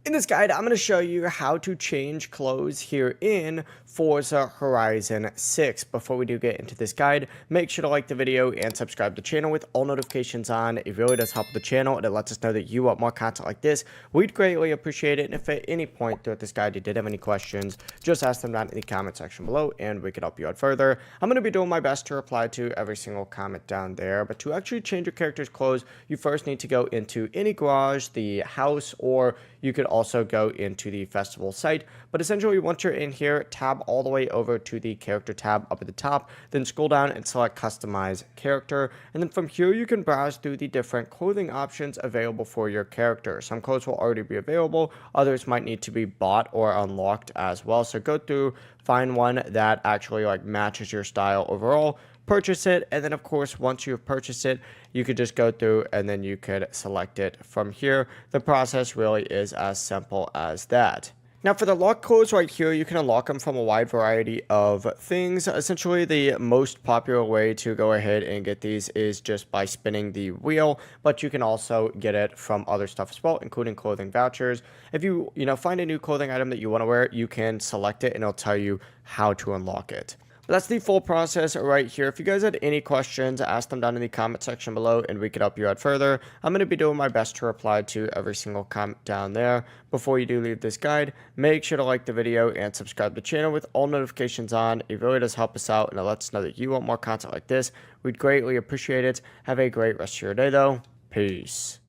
In this guide, I'm going to show you how to change clothes here in Forza Horizon 6. Before we do get into this guide, make sure to like the video and subscribe to the channel with all notifications on. It really does help the channel and it lets us know that you want more content like this. We'd greatly appreciate it. And if at any point throughout this guide you did have any questions, just ask them down in the comment section below and we can help you out further. I'm going to be doing my best to reply to every single comment down there. But to actually change your character's clothes, you first need to go into any garage, the house, or you could also go into the festival site. But essentially, once you're in here, tab all the way over to the character tab up at the top, then scroll down and select customize character. And then from here, you can browse through the different clothing options available for your character. Some clothes will already be available, others might need to be bought or unlocked as well. So go through, find one that actually matches your style overall, purchase it, and then of course once you've purchased it, you could just go through and then you could select it from here. The process really is as simple as that. Now for the lock clothes right here, you can unlock them from a wide variety of things. Essentially, the most popular way to go ahead and get these is just by spinning the wheel, but you can also get it from other stuff as well, including clothing vouchers. If you find a new clothing item that you want to wear, you can select it and it'll tell you how to unlock it. But that's the full process right here. If you guys had any questions, ask them down in the comment section below and we could help you out further. I'm going to be doing my best to reply to every single comment down there. Before you do leave this guide, make sure to like the video and subscribe to the channel with all notifications on. It really does help us out and it lets us know that you want more content like this. We'd greatly appreciate it. Have a great rest of your day though. Peace.